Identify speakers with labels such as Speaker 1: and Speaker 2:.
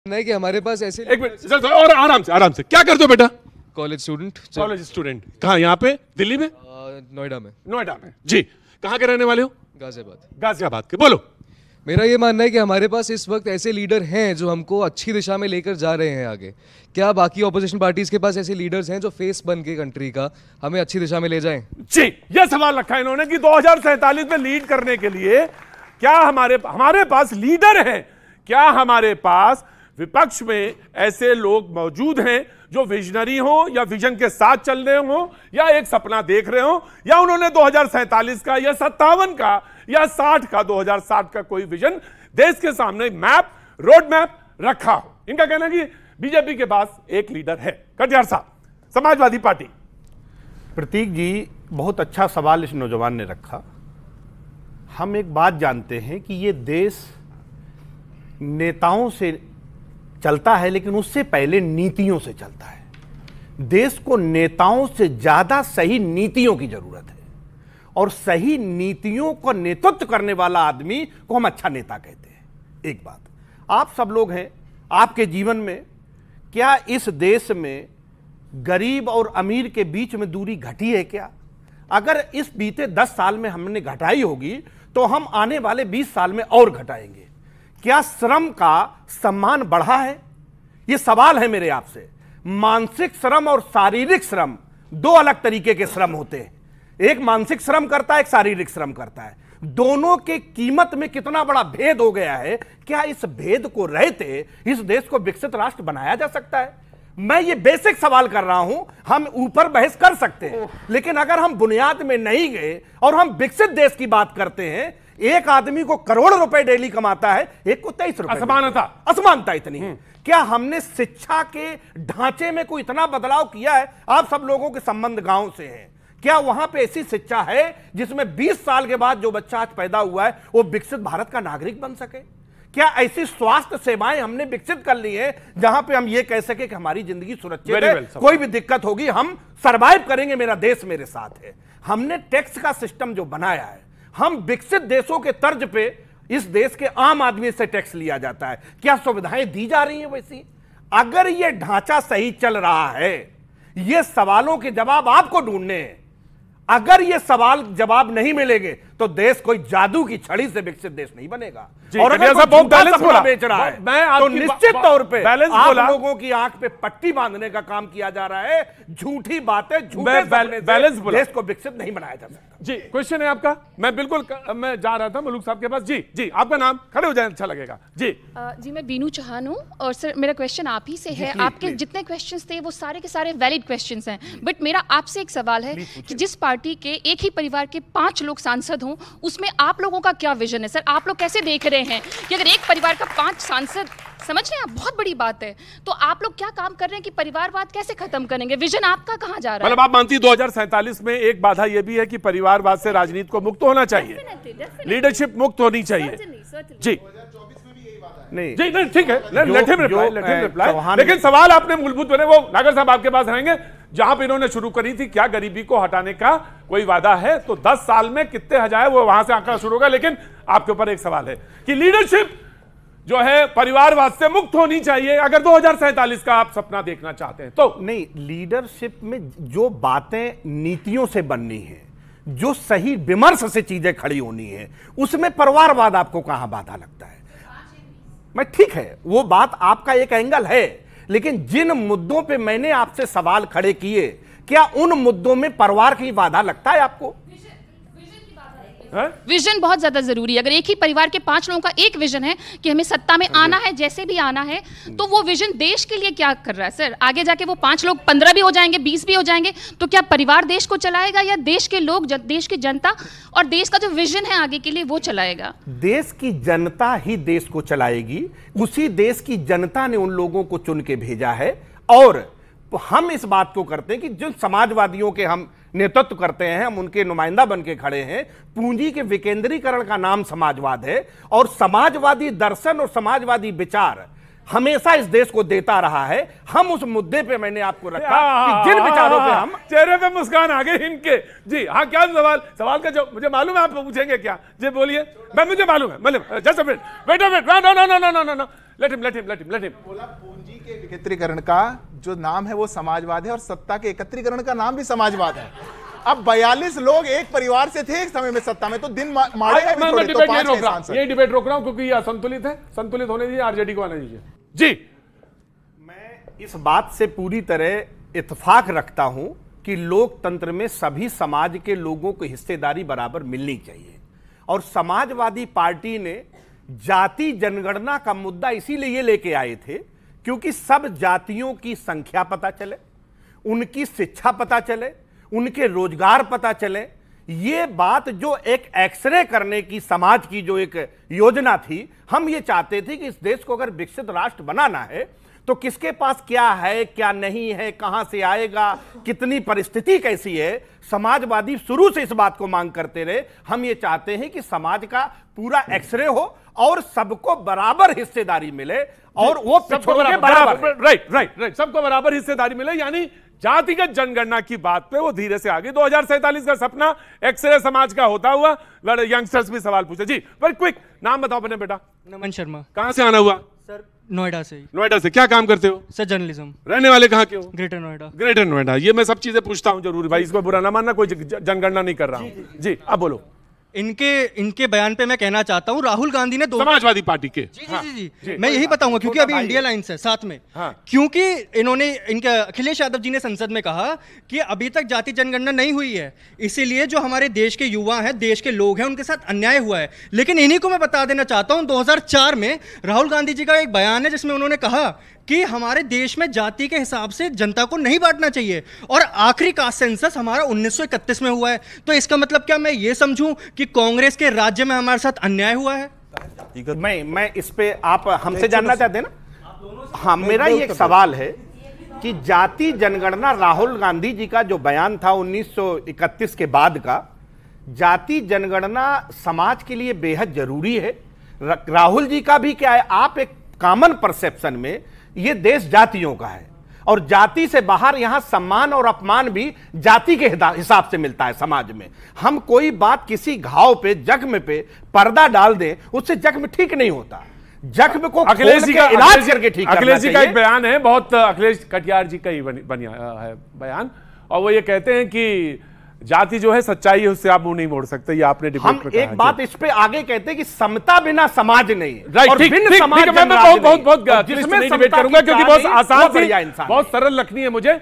Speaker 1: नहीं कि हमारे पास ऐसे
Speaker 2: एक मिनट और आराम से क्या करते हो बेटा?
Speaker 1: College student.
Speaker 2: College student. कहाँ? यहाँ पे दिल्ली में?
Speaker 1: नोएडा में।
Speaker 2: नोएडा में जी। कहाँ के रहने वाले हो?
Speaker 1: गाजियाबाद।
Speaker 2: गाजियाबाद के। बोलो।
Speaker 1: मेरा ये मानना है कि हमारे पास इस वक्त ऐसे लीडर हैं जो हमको अच्छी दिशा में लेकर जा रहे हैं आगे। क्या बाकी ऑपोजिशन पार्टीज के पास ऐसे लीडर्स हैं जो फेस बन के कंट्री का हमें अच्छी दिशा में ले जाएं?
Speaker 2: जी, यह सवाल रखा है इन्होंने कि 2047 में लीड करने के लिए क्या हमारे पास लीडर हैं? क्या हमारे पास विपक्ष में ऐसे लोग मौजूद हैं जो विजनरी हो या विजन के साथ चल रहे हो या एक सपना देख रहे हो या उन्होंने 2047 का या 57 का या 60 का 2060 का कोई विजन देश के सामने मैप रोड मैप रखा हो? इनका कहना है कि बीजेपी के पास एक लीडर है। कटियार साहब, समाजवादी पार्टी।
Speaker 3: प्रतीक जी, बहुत अच्छा सवाल इस नौजवान ने रखा। हम एक बात जानते हैं कि ये देश नेताओं से चलता है, लेकिन उससे पहले नीतियों से चलता है। देश को नेताओं से ज्यादा सही नीतियों की जरूरत है, और सही नीतियों को नेतृत्व करने वाला आदमी को हम अच्छा नेता कहते हैं। एक बात, आप सब लोग हैं, आपके जीवन में क्या इस देश में गरीब और अमीर के बीच में दूरी घटी है क्या? अगर इस बीते 10 साल में हमने घटाई होगी तो हम आने वाले 20 साल में और घटाएंगे। क्या श्रम का सम्मान बढ़ा है? यह सवाल है मेरे आपसे। मानसिक श्रम और शारीरिक श्रम दो अलग तरीके के श्रम होते हैं। एक मानसिक श्रम करता है, एक शारीरिक श्रम करता है। दोनों के कीमत में कितना बड़ा भेद हो गया है। क्या इस भेद को रहते इस देश को विकसित राष्ट्र बनाया जा सकता है? मैं ये बेसिक सवाल कर रहा हूं। हम ऊपर बहस कर सकते हैं, लेकिन अगर हम बुनियाद में नहीं गए और हम विकसित देश की बात करते हैं, एक आदमी को करोड़ रुपए डेली कमाता है, एक को 23 रुपए। असमानता इतनी है। क्या हमने शिक्षा के ढांचे में कोई इतना बदलाव किया है? आप सब लोगों के संबंध गांव से हैं। क्या वहां पे ऐसी शिक्षा है जिसमें 20 साल के बाद जो बच्चा आज पैदा हुआ है वो विकसित भारत का नागरिक बन सके? क्या ऐसी स्वास्थ्य सेवाएं हमने विकसित कर ली है जहां पे हम ये कह सके कि हमारी जिंदगी सुरक्षित है, कोई भी दिक्कत होगी हम सरवाइव करेंगे, मेरा देश मेरे साथ है? हमने टैक्स का सिस्टम जो बनाया है, हम विकसित देशों के तर्ज पे इस देश के आम आदमी से टैक्स लिया जाता है। क्या सुविधाएं दी जा रही हैं वैसी? अगर ये ढांचा सही चल रहा है, ये सवालों के जवाब आपको ढूंढने हैं। अगर ये सवाल जवाब नहीं मिलेंगे तो देश कोई जादू की छड़ी से विकसित देश नहीं बनेगा। और अगर बहुत बैलेंस बोला बेच रहा है तो निश्चित तौर पे आप लोगों की आंख पे पट्टी बांधने का काम किया जा रहा है। झूठी बातें, झूठे बैलेंस देश को विकसित नहीं बनाया जा सकता।
Speaker 2: जी, क्वेश्चन है आपका। मैं बिल्कुल मैं जा रहा था मलूक साहब के पास। जी, आपका नाम? खड़े हो जाए, अच्छा लगेगा। जी
Speaker 4: मैं बीनू चौहान हूँ और सर मेरा क्वेश्चन आप ही से है। आपके जितने क्वेश्चंस थे वो सारे के सारे वैलिड क्वेश्चंस हैं, बट मेरा आपसे एक सवाल है कि जिस पार्टी के एक ही परिवार के 5 लोग सांसद हों, उसमें आप लोगों का क्या विजन है? सर, आप लोग कैसे देख रहे हैं कि अगर एक परिवार का 5 सांसद, समझ रहे हैं आप, बहुत बड़ी बात है, तो आप लोग क्या काम कर रहे हैं कि परिवारवाद कैसे खत्म करेंगे? विजन आपका कहाँ जा रहा है?
Speaker 2: मतलब आप मानती 2047 में एक बाधा यह भी है कि परिवारवाद से राजनीति को मुक्त होना चाहिए, लीडरशिप मुक्त होनी चाहिए। जी
Speaker 3: नहीं
Speaker 2: जी, नहीं, ठीक है, लेट हिम रिप्लाई। लेकिन सवाल आपने मूलभूत बने, वो नागर साहब आपके पास रहेंगे। जहां पे इन्होंने शुरू करी थी, क्या गरीबी को हटाने का कोई वादा है? तो 10 साल में कितने हजार वो वहां से आंकड़ा शुरू होगा। लेकिन आपके ऊपर एक सवाल है कि लीडरशिप जो है परिवारवाद से मुक्त होनी चाहिए अगर 2047 का आप सपना देखना चाहते हैं तो।
Speaker 3: नहीं, लीडरशिप में जो बातें नीतियों से बननी है, जो सही विमर्श से चीजें खड़ी होनी है, उसमें परिवारवाद आपको कहां बाधा लगता है? मैं ठीक है, वो बात आपका एक एंगल है, लेकिन जिन मुद्दों पे मैंने आपसे सवाल खड़े किए, क्या उन मुद्दों में परिवार की बाधा लगता है आपको?
Speaker 4: विजन बहुत ज्यादा जरूरी है। अगर एक ही परिवार के 5 लोगों का एक विजन है कि हमें सत्ता में आना है, जैसे भी आना है, तो वो विजन देश के लिए क्या कर रहा है? सर, आगे जाके वो 5 लोग 15 भी हो जाएंगे, 20 भी हो जाएंगे, तो क्या परिवार देश को चलाएगा या देश के लोग, देश की जनता और देश का जो विजन है आगे के लिए वो चलाएगा?
Speaker 3: देश की जनता ही देश को चलाएगी। उसी देश की जनता ने उन लोगों को चुन के भेजा है, और हम इस बात को करते हैं कि जिन समाजवादियों के हम नेतृत्व करते हैं, हम उनके नुमाइंदा बन के खड़े हैं। पूंजी के विकेंद्रीकरण का नाम समाजवाद है, और समाजवादी दर्शन और समाजवादी विचार हमेशा इस देश को देता रहा है। हम उस मुद्दे पे मैंने आपको रखा कि जिन विचारों पे हम
Speaker 2: चेहरे पे मुस्कान आ गई इनके। जी हाँ, क्या सवाल का जो मुझे मालूम है आप पूछेंगे क्या? जी बोलिए। मैं मुझे मालूम है, मतलब just a minute, wait no let him.
Speaker 5: बोला पूंजी के एकत्रीकरण का जो नाम है वो समाजवाद है और सत्ता के एकत्रीकरण का नाम भी समाजवाद है। अब 42 लोग एक परिवार से थे एक समय में सत्ता में, तो दिन मारेगा भी थोड़े, तो 5 हैं सांसद।
Speaker 2: ये डिबेट रोक रहा हूं क्योंकि ये असंतुलित है, संतुलित होने दीजिए, आरजेडी को आने दीजिए। जी,
Speaker 3: मैं इस बात से पूरी तरह इत्तेफाक रखता हूं कि लोकतंत्र में सभी समाज के लोगों को हिस्सेदारी बराबर मिलनी चाहिए। और समाजवादी पार्टी ने जाति जनगणना का मुद्दा इसीलिए ये लेके आए थे क्योंकि सब जातियों की संख्या पता चले, उनकी शिक्षा पता चले, उनके रोजगार पता चले। ये बात जो एक एक्सरे करने की समाज की जो एक योजना थी, हम ये चाहते थे कि इस देश को अगर विकसित राष्ट्र बनाना है तो किसके पास क्या है, क्या नहीं है, कहां से आएगा, कितनी परिस्थिति कैसी है। समाजवादी शुरू से इस बात को मांग करते रहे। हम ये चाहते हैं कि समाज का पूरा एक्सरे हो और सबको बराबर हिस्सेदारी मिले और वो पिछड़ों के बराबर।
Speaker 2: राइट, सबको बराबर हिस्सेदारी मिले, यानी जातिगत जनगणना की बात पे वो धीरे से आगे। 2047 का सपना एक्सरे समाज का होता हुआ। यंगस्टर्स भी सवाल पूछे। जी वेरी क्विक, नाम बताओ अपने बेटा।
Speaker 6: नमन शर्मा।
Speaker 2: कहां से आना हुआ?
Speaker 6: सर नोएडा से।
Speaker 2: नोएडा से। क्या काम करते हो?
Speaker 6: Sir journalism.
Speaker 2: रहने वाले कहाँ के हो?
Speaker 6: ग्रेटर नोएडा।
Speaker 2: ग्रेटर नोएडा। ये मैं सब चीजें पूछता हूँ जरूर भाई, इसको बुरा ना मानना, कोई जनगणना नहीं कर रहा हूँ। जी अब बोलो।
Speaker 6: इनके बयान पे मैं कहना चाहता हूं, राहुल गांधी ने
Speaker 2: समाजवादी पार्टी के।
Speaker 6: जी, मैं यही बताऊंगा क्योंकि अभी इंडिया लाइन्स है साथ में। क्योंकि इन्होंने इनके अखिलेश यादव जी ने संसद में कहा कि अभी तक जाति जनगणना नहीं हुई है, इसीलिए जो हमारे देश के युवा हैं, देश के लोग हैं, उनके साथ अन्याय हुआ है। लेकिन इन्हीं को मैं बता देना चाहता हूं, 2004 में राहुल गांधी जी का एक बयान है जिसमें उन्होंने कहा कि हमारे देश में जाति के हिसाब से जनता को नहीं बांटना चाहिए, और आखिरी कास्ट सेंसस हमारा 1931 में हुआ है। तो इसका मतलब क्या मैं ये समझूं कि कांग्रेस के राज्य में हमारे साथ अन्याय हुआ है?
Speaker 3: मैं इस पे आप हमसे जानना चाहते हैं ना? हाँ, मेरा ये एक सवाल है कि जाति जनगणना, राहुल गांधी जी का जो बयान था 1931 के बाद का, जाति जनगणना समाज के लिए बेहद जरूरी है। राहुल जी का भी क्या है, आप एक कॉमन परसेप्शन में ये देश जातियों का है और जाति से बाहर यहां सम्मान और अपमान भी जाति के हिसाब से मिलता है समाज में। हम कोई बात किसी घाव पे, जख्म पे पर्दा डाल दें, उससे जख्म ठीक नहीं होता। जख्म को
Speaker 2: अखिलेश जी का
Speaker 3: इलाज करके ठीक करना चाहिए।
Speaker 2: अखिलेश जी का एक बयान है, बहुत अखिलेश कटियार जी का ही बनिया है बयान, और वो ये कहते हैं कि जाति जो है सच्चाई है, उससे आप मुंह नहीं मोड़ सकते। ये आपने डिबेट में कहा।
Speaker 3: एक बात इस पे आगे कहते हैं कि समता बिना समाज नहीं।
Speaker 2: राइट, ठीक, मैं बहुत डिबेट करूंगा क्योंकि बहुत आसान थी, बहुत सरल रखनी है मुझे।